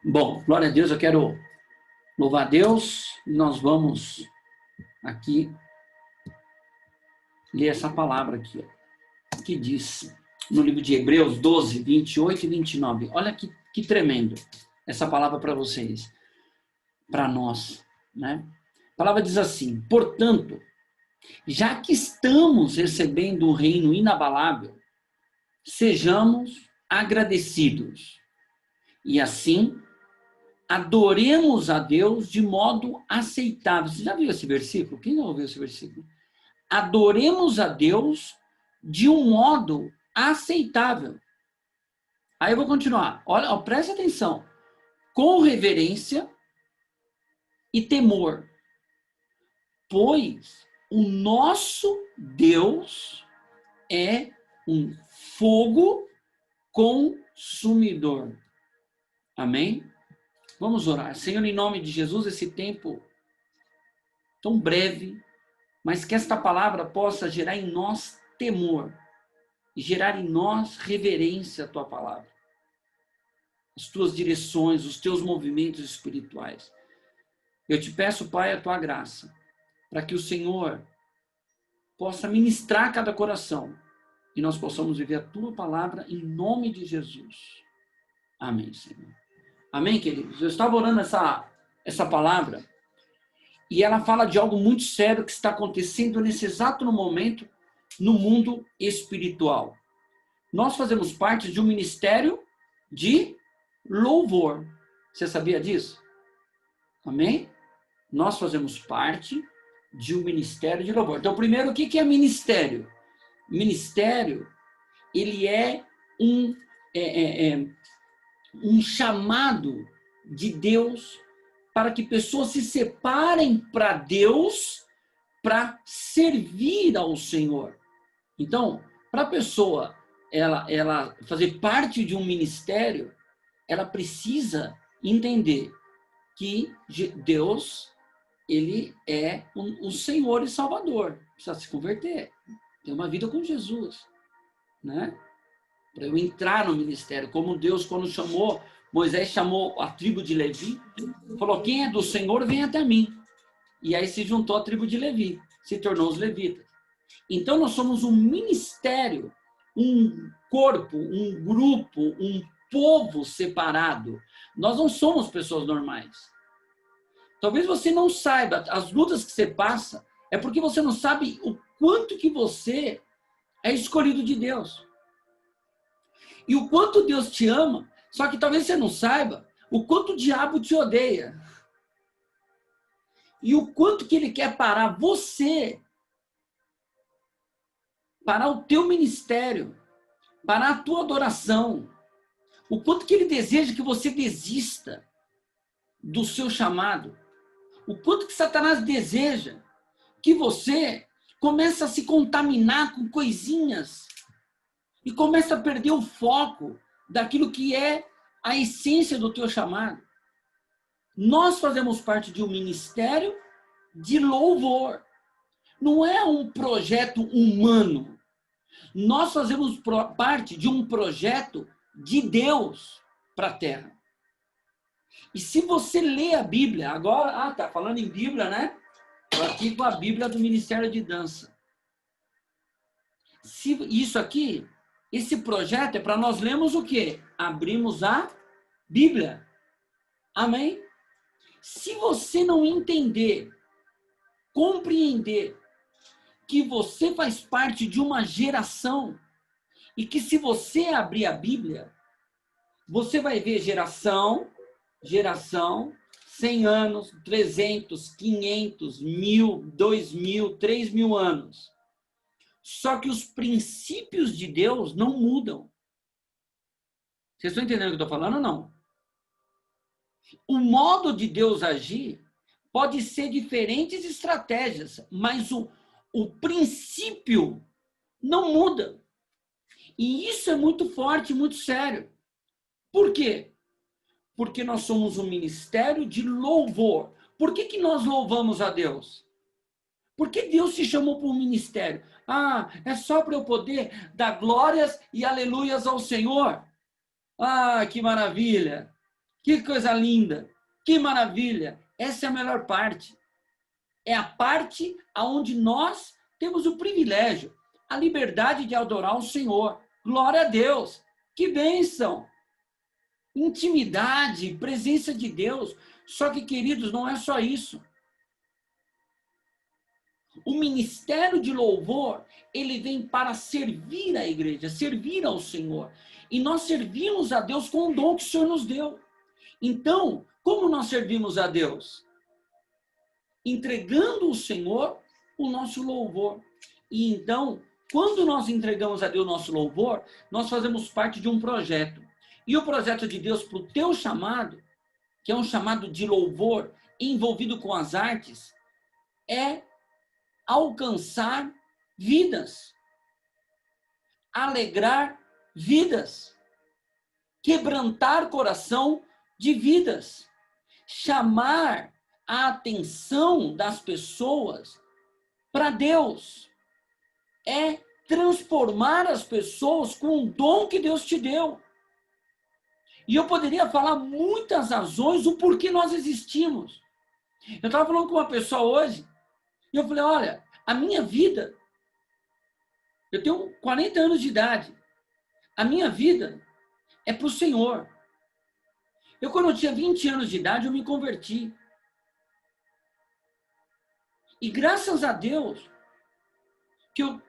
Bom, glória a Deus, eu quero louvar a Deus. Nós vamos aqui ler essa palavra aqui, ó, que diz no livro de Hebreus 12, 28 e 29. Olha que tremendo essa palavra para vocês, para nós, né? A palavra diz assim: portanto, já que estamos recebendo um reino inabalável, sejamos agradecidos e assim adoremos a Deus de modo aceitável. Você já viu esse versículo? Quem não ouviu esse versículo? Adoremos a Deus de um modo aceitável. Aí eu vou continuar. Olha, preste atenção. Com reverência e temor, pois o nosso Deus é um fogo consumidor. Amém? Vamos orar. Senhor, em nome de Jesus, esse tempo tão breve, mas que esta palavra possa gerar em nós temor e gerar em nós reverência à tua palavra. As tuas direções, os teus movimentos espirituais. Eu te peço, Pai, a tua graça, para que o Senhor possa ministrar cada coração e nós possamos viver a tua palavra em nome de Jesus. Amém, Senhor. Amém, queridos? Eu estava orando essa palavra e ela fala de algo muito sério que está acontecendo nesse exato momento no mundo espiritual. Nós fazemos parte de um ministério de louvor. Você sabia disso? Amém? Nós fazemos parte de um ministério de louvor. Então, primeiro, o que é ministério? Ministério, ele é um chamado de Deus para que pessoas se separem para Deus para servir ao Senhor. Então, para a pessoa ela fazer parte de um ministério, ela precisa entender que Deus, ele é o Senhor e Salvador. Precisa se converter, ter uma vida com Jesus, né? Para eu entrar no ministério, como Deus, quando Moisés chamou a tribo de Levi, falou: quem é do Senhor, vem até mim. E aí se juntou a tribo de Levi, se tornou os levitas. Então nós somos um ministério, um corpo, um grupo, um povo separado. Nós não somos pessoas normais. Talvez você não saiba, as lutas que você passa, é porque você não sabe o quanto que você é escolhido de Deus. E o quanto Deus te ama, só que talvez você não saiba o quanto o diabo te odeia. E o quanto que ele quer parar você, parar o teu ministério, parar a tua adoração. O quanto que ele deseja que você desista do seu chamado. O quanto que Satanás deseja que você comece a se contaminar com coisinhas e comece a perder o foco daquilo que é a essência do teu chamado. Nós fazemos parte de um ministério de louvor. Não é um projeto humano. Nós fazemos parte de um projeto de Deus para a Terra. E se você lê a Bíblia, agora, tá falando em Bíblia, né? Estou aqui com a Bíblia do Ministério de Dança. Isso aqui, esse projeto é para nós lermos o quê? Abrimos a Bíblia. Amém? Se você não entender, compreender que você faz parte de uma geração e que se você abrir a Bíblia, você vai ver geração, 100 anos, 300, 500, 1000, 2000, 3000 anos. Só que os princípios de Deus não mudam. Vocês estão entendendo o que eu estou falando ou não? O modo de Deus agir pode ser diferentes estratégias, mas o princípio não muda. E isso é muito forte, muito sério. Por quê? Porque nós somos um ministério de louvor. Por que nós louvamos a Deus? Porque Deus se chamou para um ministério. Ah, é só para eu poder dar glórias e aleluias ao Senhor. Ah, que maravilha! Que coisa linda! Que maravilha! Essa é a melhor parte. É a parte onde nós temos o privilégio, a liberdade de adorar o Senhor. Glória a Deus! Que bênção! Intimidade, presença de Deus. Só que, queridos, não é só isso. O ministério de louvor, ele vem para servir a igreja, servir ao Senhor. E nós servimos a Deus com o dom que o Senhor nos deu. Então, como nós servimos a Deus? Entregando ao Senhor o nosso louvor. E então, quando nós entregamos a Deus o nosso louvor, nós fazemos parte de um projeto. E o projeto de Deus para o teu chamado, que é um chamado de louvor envolvido com as artes, é alcançar vidas, alegrar vidas, quebrantar coração de vidas, chamar a atenção das pessoas para Deus, é transformar as pessoas com o dom que Deus te deu. E eu poderia falar muitas razões do porquê nós existimos. Eu estava falando com uma pessoa hoje, e eu falei, olha, a minha vida, eu tenho 40 anos de idade, a minha vida é para o Senhor. Quando eu tinha 20 anos de idade, eu me converti. E graças a Deus, que eu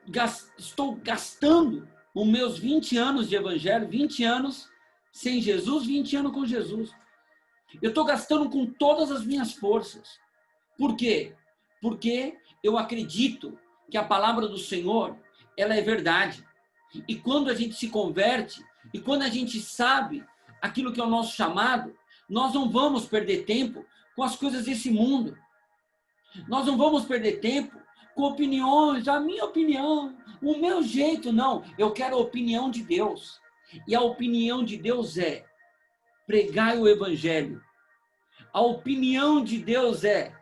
estou gastando os meus 20 anos de evangelho, 20 anos sem Jesus, 20 anos com Jesus. Eu estou gastando com todas as minhas forças. Por quê? Porque eu acredito que a palavra do Senhor, ela é verdade. E quando a gente se converte, e quando a gente sabe aquilo que é o nosso chamado, nós não vamos perder tempo com as coisas desse mundo. Nós não vamos perder tempo com opiniões, a minha opinião, o meu jeito, não. Eu quero a opinião de Deus. E a opinião de Deus é pregai o evangelho. A opinião de Deus é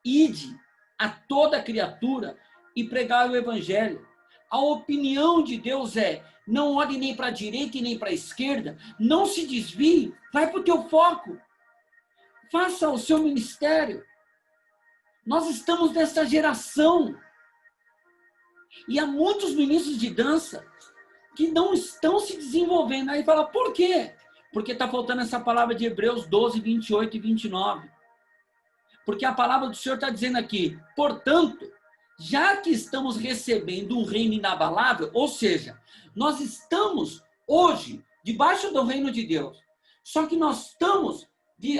ide a toda criatura e pregai o evangelho. A opinião de Deus é não olhe nem para a direita e nem para a esquerda, não se desvie, vai para o teu foco. Faça o seu ministério. Nós estamos nessa geração. E há muitos ministros de dança que não estão se desenvolvendo. Aí fala, por quê? Porque está faltando essa palavra de Hebreus 12, 28 e 29. Porque a palavra do Senhor está dizendo aqui, portanto, já que estamos recebendo um reino inabalável, ou seja, nós estamos hoje debaixo do reino de Deus, só que nós estamos,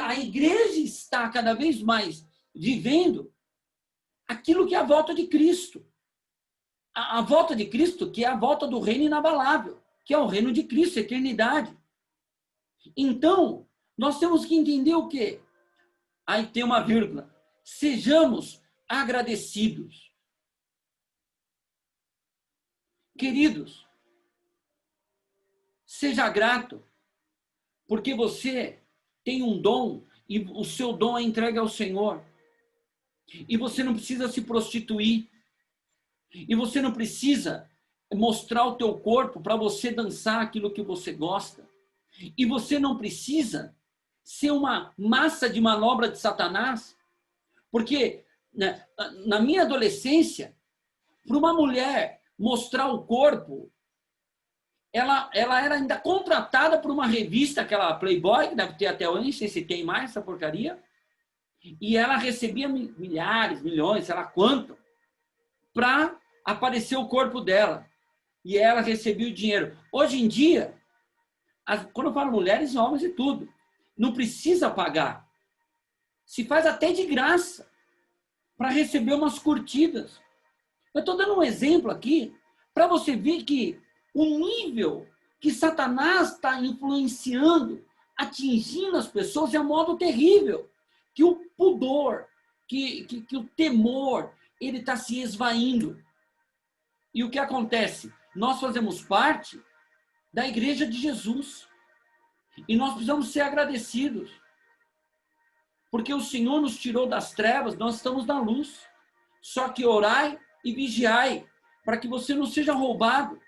a igreja está cada vez mais vivendo aquilo que é a volta de Cristo. A volta de Cristo, que é a volta do reino inabalável, que é o reino de Cristo, a eternidade. Então, nós temos que entender o quê? Aí tem uma vírgula. Sejamos agradecidos. Queridos, seja grato, porque você tem um dom e o seu dom é entregue ao Senhor. E você não precisa se prostituir. E você não precisa mostrar o teu corpo para você dançar aquilo que você gosta. E você não precisa ser uma massa de manobra de Satanás. Porque na minha adolescência, para uma mulher mostrar o corpo, ela era ainda contratada por uma revista, aquela Playboy, que deve ter até hoje, não sei se tem mais essa porcaria. E ela recebia milhares, milhões, sei lá quanto, para aparecer o corpo dela. E ela recebia o dinheiro. Hoje em dia, quando eu falo mulheres, homens e tudo, não precisa pagar. Se faz até de graça para receber umas curtidas. Eu estou dando um exemplo aqui para você ver que o nível que Satanás está influenciando, atingindo as pessoas é um modo terrível. Que o pudor, que o temor, ele está se esvaindo. E o que acontece? Nós fazemos parte da igreja de Jesus. E nós precisamos ser agradecidos. Porque o Senhor nos tirou das trevas, nós estamos na luz. Só que orai e vigiai, para que você não seja roubado,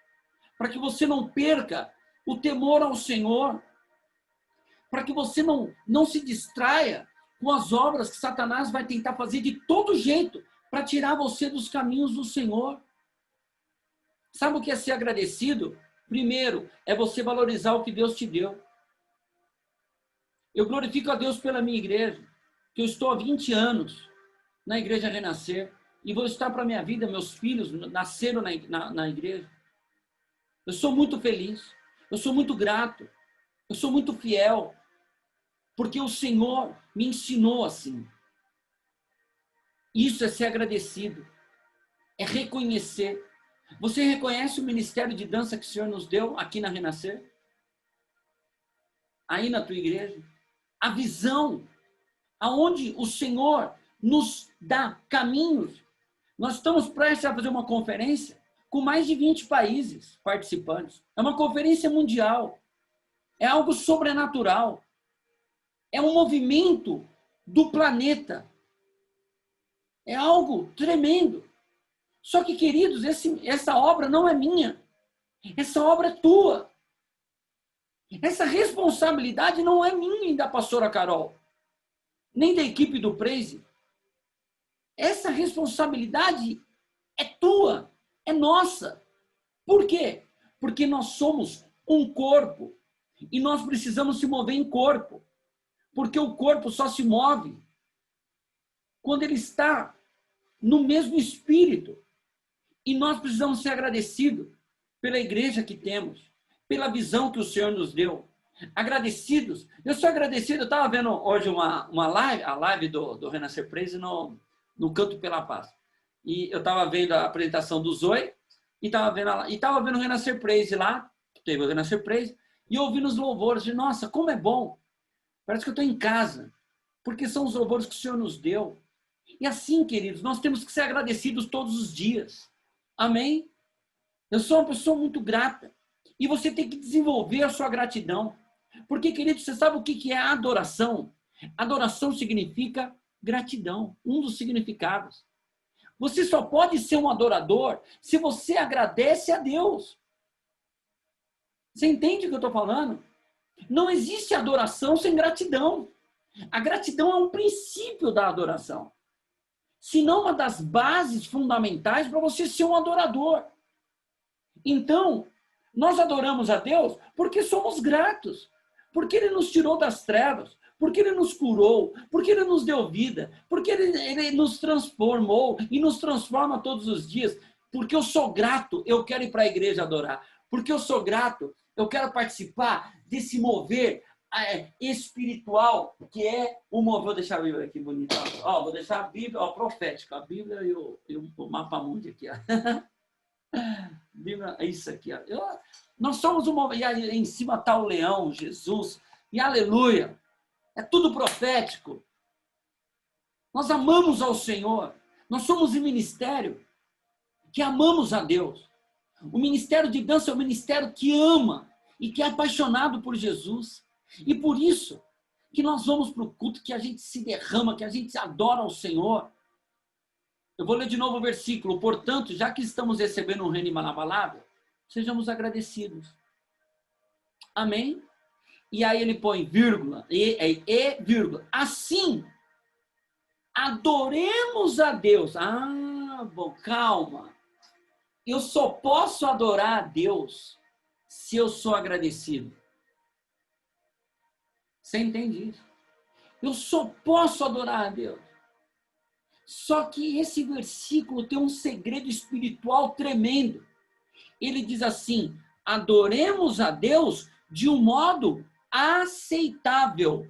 para que você não perca o temor ao Senhor. para que você não se distraia com as obras que Satanás vai tentar fazer de todo jeito para tirar você dos caminhos do Senhor. Sabe o que é ser agradecido? Primeiro, é você valorizar o que Deus te deu. Eu glorifico a Deus pela minha igreja, que eu estou há 20 anos na Igreja Renascer, e vou estar para a minha vida, meus filhos nasceram na igreja. Eu sou muito feliz, eu sou muito grato, eu sou muito fiel, porque o Senhor me ensinou assim. Isso é ser agradecido, é reconhecer. Você reconhece o ministério de dança que o Senhor nos deu aqui na Renascer? Aí na tua igreja? A visão, aonde o Senhor nos dá caminhos. Nós estamos prestes a fazer uma conferência com mais de 20 países participantes. É uma conferência mundial. É algo sobrenatural. É um movimento do planeta. É algo tremendo. Só que, queridos, essa obra não é minha. Essa obra é tua. Essa responsabilidade não é minha e da pastora Carol, nem da equipe do Praise. Essa responsabilidade é tua, é nossa. Por quê? Porque nós somos um corpo e nós precisamos se mover em corpo. Porque o corpo só se move quando ele está no mesmo espírito. E nós precisamos ser agradecidos pela igreja que temos, pela visão que o Senhor nos deu. Agradecidos. Eu sou agradecido. Eu estava vendo hoje uma live, a live do Renascer Praise no Canto pela Paz. E eu estava vendo a apresentação do Zoe e estava vendo o Renascer Praise lá, teve o Renascer Praise, e ouvindo os louvores. De nossa, como é bom. Parece que eu estou em casa, porque são os louvores que o Senhor nos deu. E assim, queridos, nós temos que ser agradecidos todos os dias. Amém? Eu sou uma pessoa muito grata. E você tem que desenvolver a sua gratidão. Porque, querido, você sabe o que é adoração? Adoração significa gratidão. Um dos significados. Você só pode ser um adorador se você agradece a Deus. Você entende o que eu estou falando? Não existe adoração sem gratidão. A gratidão é um princípio da adoração. Se não uma das bases fundamentais para você ser um adorador. Então, nós adoramos a Deus porque somos gratos. Porque Ele nos tirou das trevas. Porque Ele nos curou. Porque Ele nos deu vida. Porque Ele nos transformou e nos transforma todos os dias. Porque eu sou grato, eu quero ir para a igreja adorar. Porque eu sou grato, eu quero participar desse mover espiritual, que é o mover. Vou deixar a Bíblia aqui bonita. Ó, vou deixar a Bíblia profética, a Bíblia e o mapa mundi aqui. Ó. Bíblia, é isso aqui. Ó. Nós somos uma. E aí em cima está o leão, Jesus. E aleluia. É tudo profético. Nós amamos ao Senhor. Nós somos um ministério que amamos a Deus. O ministério de dança é um ministério que ama e que é apaixonado por Jesus. E por isso que nós vamos para o culto, que a gente se derrama, que a gente adora ao Senhor. Eu vou ler de novo o versículo. Portanto, já que estamos recebendo um reino inabalável, sejamos agradecidos. Amém? E aí ele põe vírgula, vírgula. Assim, adoremos a Deus. Ah, bom, calma. Eu só posso adorar a Deus se eu sou agradecido. Você entende isso? Eu só posso adorar a Deus. Só que esse versículo tem um segredo espiritual tremendo. Ele diz assim: adoremos a Deus de um modo aceitável.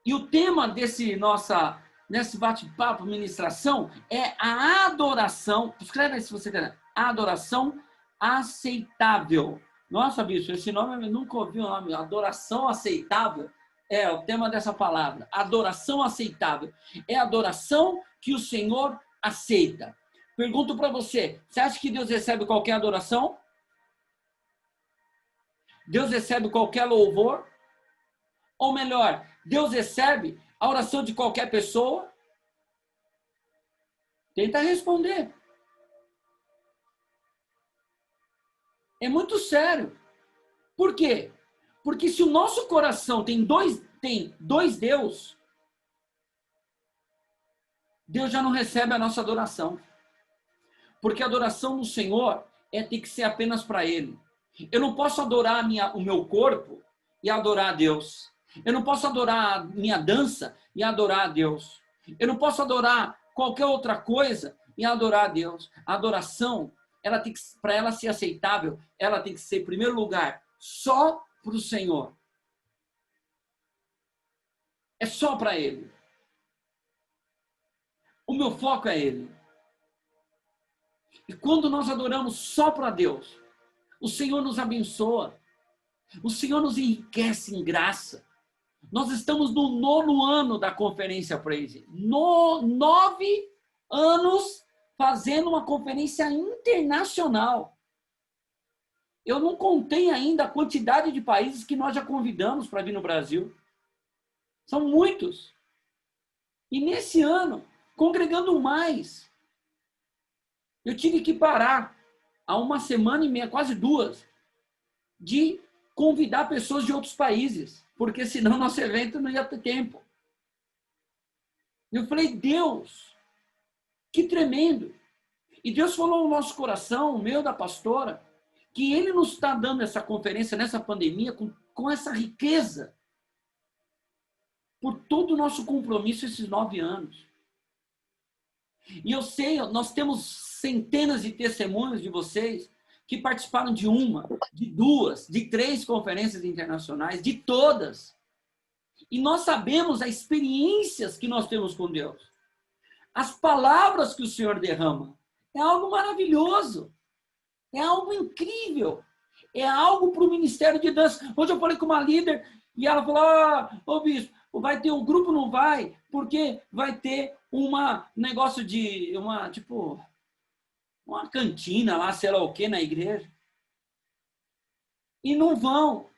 E o tema nesse bate-papo, ministração, é a adoração. Escreve aí se você quer. Adoração aceitável. Nossa, bicho, esse nome eu nunca ouvi o nome. Adoração aceitável é o tema dessa palavra. Adoração aceitável. É a adoração que o Senhor aceita. Pergunto para você, você acha que Deus recebe qualquer adoração? Deus recebe qualquer louvor? Ou melhor, Deus recebe a oração de qualquer pessoa? Tenta responder. É muito sério. Por quê? Porque se o nosso coração tem dois Deus, Deus já não recebe a nossa adoração. Porque a adoração no Senhor tem que ser apenas para Ele. Eu não posso adorar o meu corpo e adorar a Deus. Eu não posso adorar a minha dança e adorar a Deus. Eu não posso adorar qualquer outra coisa e adorar a Deus. A adoração, para ela ser aceitável, ela tem que ser, em primeiro lugar, só para o Senhor. É só para Ele. O meu foco é Ele. E quando nós adoramos só para Deus, o Senhor nos abençoa. O Senhor nos enriquece em graça. Nós estamos no 9º ano da Conferência Praise. 9 anos fazendo uma conferência internacional. Eu não contei ainda a quantidade de países que nós já convidamos para vir no Brasil. São muitos. E nesse ano, congregando mais, eu tive que parar há uma semana e meia, quase 2, de convidar pessoas de outros países, porque senão nosso evento não ia ter tempo. Eu falei, Deus, que tremendo. E Deus falou no nosso coração, o meu, da pastora, que Ele nos está dando essa conferência nessa pandemia com essa riqueza, por todo o nosso compromisso esses 9 anos. E eu sei, nós temos centenas de testemunhos de vocês que participaram de 1, de 2, de 3 conferências internacionais, de todas. E nós sabemos as experiências que nós temos com Deus. As palavras que o Senhor derrama. É algo maravilhoso. É algo incrível. É algo para o Ministério de Dança. Hoje eu falei com uma líder e ela falou, ô bispo, vai ter um grupo, não vai, porque vai ter negócio de uma cantina lá, sei lá o que, na igreja. E não vão.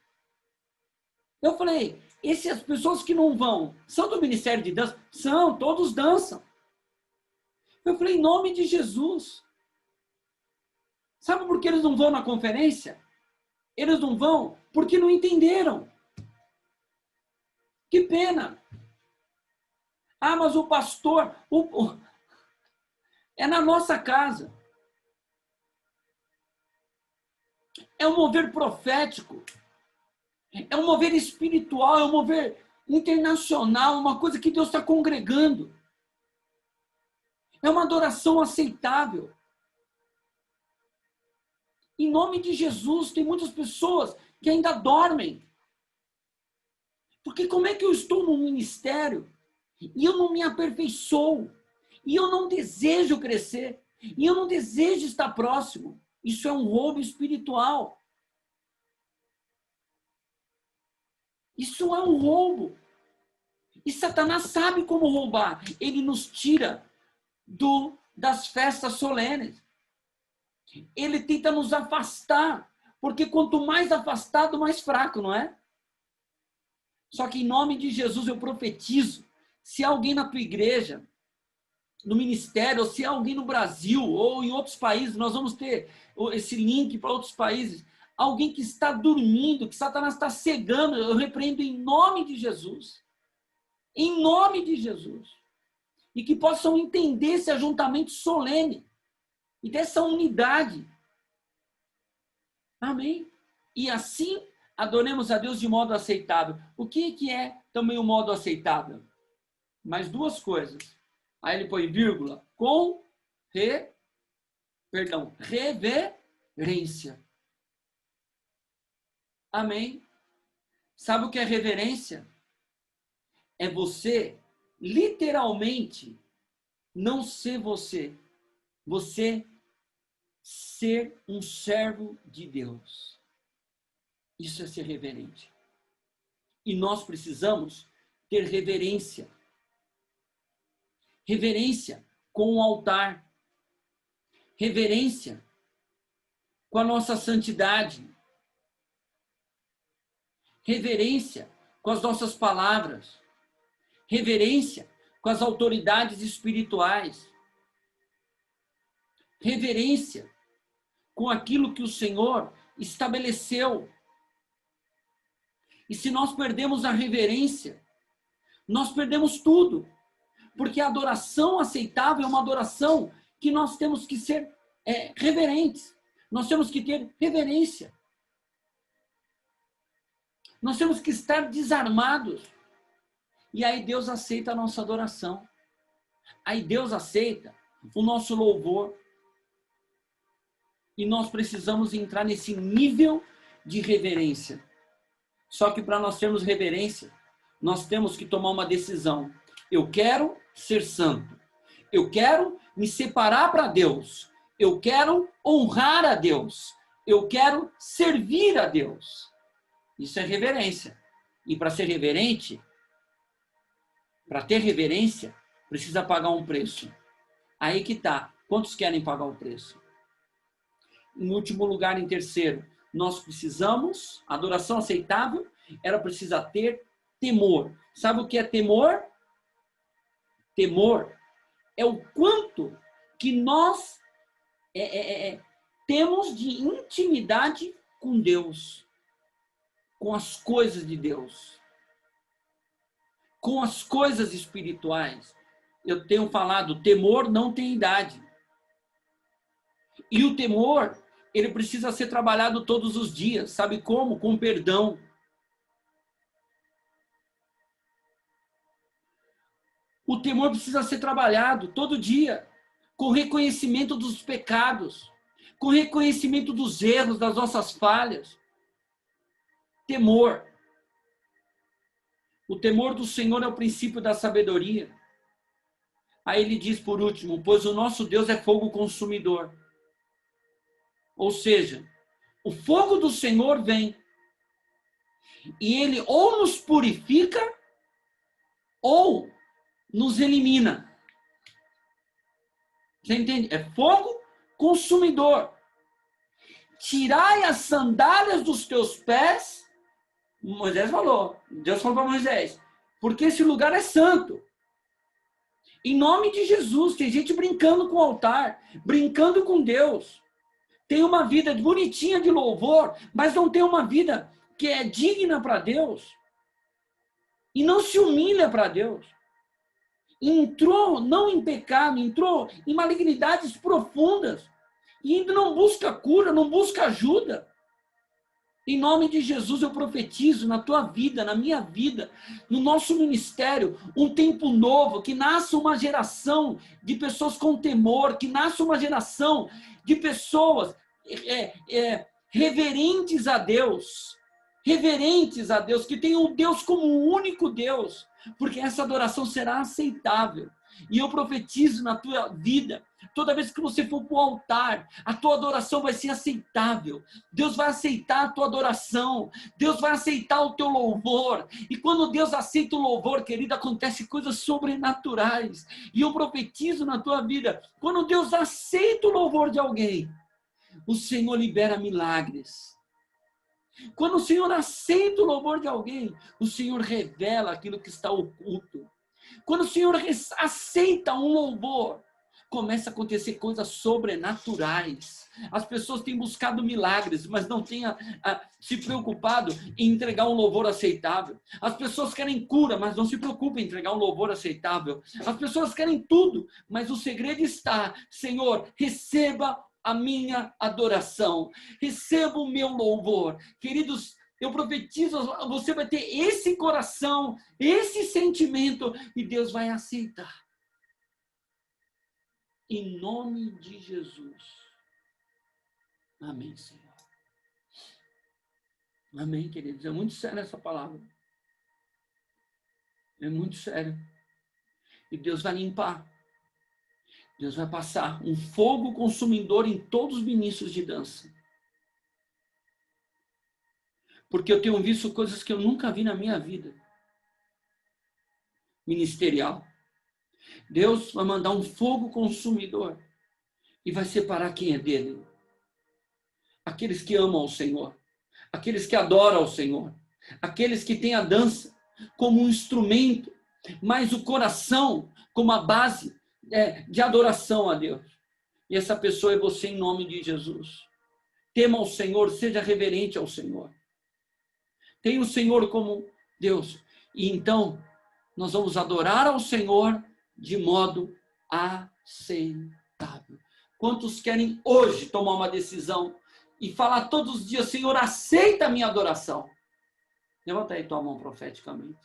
Eu falei, essas pessoas que não vão, são do Ministério de Dança? São, todos dançam. Eu falei, em nome de Jesus. Sabe por que eles não vão na conferência? Eles não vão porque não entenderam. Que pena. Ah, mas o pastor... É na nossa casa. É um mover profético. É um mover espiritual, é um mover internacional, uma coisa que Deus está congregando. É uma adoração aceitável. Em nome de Jesus, tem muitas pessoas que ainda dormem. Porque como é que eu estou num ministério e eu não me aperfeiçoo? E eu não desejo crescer? E eu não desejo estar próximo? Isso é um roubo espiritual. Isso é um roubo. E Satanás sabe como roubar. Ele nos tira das festas solenes. Ele tenta nos afastar. Porque quanto mais afastado, mais fraco, não é? Só que em nome de Jesus eu profetizo. Se alguém na tua igreja, no ministério, ou se alguém no Brasil ou em outros países, nós vamos ter esse link para outros países. Alguém que está dormindo, que Satanás está cegando, eu repreendo em nome de Jesus. Em nome de Jesus. E que possam entender esse ajuntamento solene e dessa unidade. Amém? E assim adoremos a Deus de modo aceitável. O que é também o modo aceitável? Mais 2 coisas. Aí ele põe vírgula. Com reverência. Amém? Sabe o que é reverência? É você, literalmente, não ser você. Você ser um servo de Deus. Isso é ser reverente. E nós precisamos ter reverência. Reverência com o altar. Reverência com a nossa santidade. Reverência com as nossas palavras. Reverência com as autoridades espirituais. Reverência com aquilo que o Senhor estabeleceu. E se nós perdemos a reverência, nós perdemos tudo. Porque a adoração aceitável é uma adoração que nós temos que ser reverentes. Nós temos que ter reverência. Nós temos que estar desarmados. E aí Deus aceita a nossa adoração. Aí Deus aceita o nosso louvor. E nós precisamos entrar nesse nível de reverência. Só que para nós termos reverência, nós temos que tomar uma decisão. Eu quero ser santo. Eu quero me separar para Deus. Eu quero honrar a Deus. Eu quero servir a Deus. Isso é reverência. E para ser reverente, para ter reverência, precisa pagar um preço. Aí que está. Quantos querem pagar o preço? Em último lugar, em terceiro, nós precisamos, adoração aceitável, ela precisa ter temor. Sabe o que é temor? Temor é o quanto que nós temos de intimidade com Deus, com as coisas de Deus, com as coisas espirituais. Eu tenho falado, temor não tem idade. E o temor, ele precisa ser trabalhado todos os dias. Sabe como? Com perdão. O temor precisa ser trabalhado todo dia, com reconhecimento dos pecados, com reconhecimento dos erros, das nossas falhas. Temor. O temor do Senhor é o princípio da sabedoria. Aí ele diz por último, pois o nosso Deus é fogo consumidor. Ou seja, o fogo do Senhor vem e ele ou nos purifica ou nos elimina. Você entende? É fogo consumidor. Tirai as sandálias dos teus pés, Moisés falou, Deus falou para Moisés, porque esse lugar é santo. Em nome de Jesus, tem gente brincando com o altar, brincando com Deus. Tem uma vida bonitinha de louvor, mas não tem uma vida que é digna para Deus. E não se humilha para Deus. Entrou não em pecado, entrou em malignidades profundas. E ainda não busca cura, não busca ajuda. Em nome de Jesus, eu profetizo na tua vida, na minha vida, no nosso ministério, um tempo novo, que nasça uma geração de pessoas com temor, que nasça uma geração de pessoas reverentes a Deus, que tenham o Deus como o único Deus, porque essa adoração será aceitável. E eu profetizo na tua vida, toda vez que você for para o altar, a tua adoração vai ser aceitável. Deus vai aceitar a tua adoração. Deus vai aceitar o teu louvor. E quando Deus aceita o louvor, querido, acontece coisas sobrenaturais. E eu profetizo na tua vida, quando Deus aceita o louvor de alguém, o Senhor libera milagres. Quando o Senhor aceita o louvor de alguém, o Senhor revela aquilo que está oculto. Quando o Senhor aceita um louvor, começa a acontecer coisas sobrenaturais. As pessoas têm buscado milagres, mas não têm se preocupado em entregar um louvor aceitável. As pessoas querem cura, mas não se preocupam em entregar um louvor aceitável. As pessoas querem tudo, mas o segredo está, Senhor, receba a minha adoração, receba o meu louvor. Queridos, eu profetizo, você vai ter esse coração, esse sentimento, e Deus vai aceitar. Em nome de Jesus. Amém, Senhor. Amém, queridos. É muito sério essa palavra. É muito sério. E Deus vai limpar. Deus vai passar um fogo consumidor em todos os ministros de dança. Porque eu tenho visto coisas que eu nunca vi na minha vida. Ministerial. Deus vai mandar um fogo consumidor e vai separar quem é dele. Aqueles que amam ao Senhor. Aqueles que adoram ao Senhor. Aqueles que têm a dança como um instrumento, mas o coração como a base de adoração a Deus. E essa pessoa é você em nome de Jesus. Tema ao Senhor, seja reverente ao Senhor. tem o Senhor como Deus. E então, nós vamos adorar ao Senhor de modo aceitável. Quantos querem hoje tomar uma decisão e falar todos os dias, Senhor, aceita a minha adoração? Levanta aí tua mão profeticamente.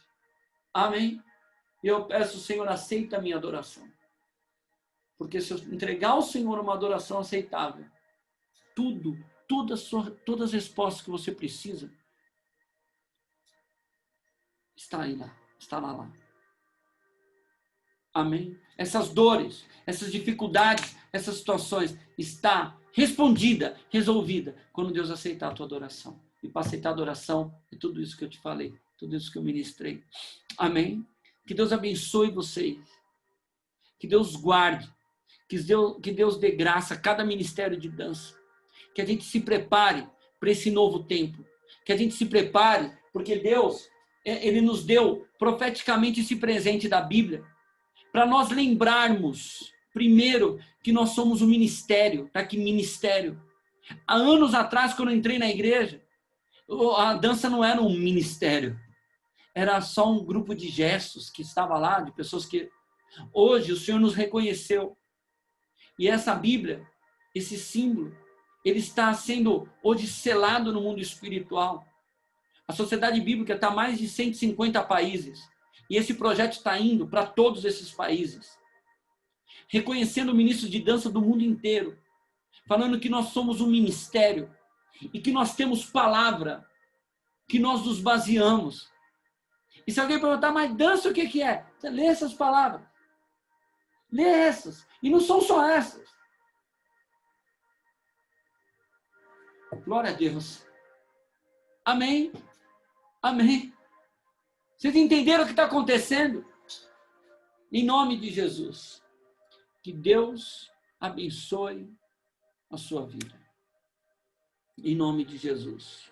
Amém? E eu peço, Senhor, aceita a minha adoração. Porque se eu entregar ao Senhor uma adoração aceitável, todas as respostas que você precisa, estará lá. Amém? Essas dores, essas dificuldades, essas situações, está respondida, resolvida, quando Deus aceitar a tua adoração. E para aceitar a adoração, é tudo isso que eu te falei, tudo isso que eu ministrei. Amém? Que Deus abençoe vocês. Que Deus guarde. Que Deus dê graça a cada ministério de dança. Que a gente se prepare para esse novo tempo. Que a gente se prepare, porque Deus, Ele nos deu profeticamente esse presente da Bíblia, para nós lembrarmos, primeiro, que nós somos um ministério. Tá aqui, ministério. Há anos atrás, quando eu entrei na igreja, a dança não era um ministério. Era só um grupo de gestos que estava lá, de pessoas que... Hoje, o Senhor nos reconheceu. E essa Bíblia, esse símbolo, ele está sendo hoje selado no mundo espiritual. A Sociedade Bíblica está em mais de 150 países. E esse projeto está indo para todos esses países. Reconhecendo ministros de dança do mundo inteiro. Falando que nós somos um ministério. E que nós temos palavra. Que nós nos baseamos. E se alguém perguntar, mas dança o que é? Você lê essas palavras. Lê essas. E não são só essas. Glória a Deus. Amém. Amém. Vocês entenderam o que está acontecendo? Em nome de Jesus. Que Deus abençoe a sua vida. Em nome de Jesus.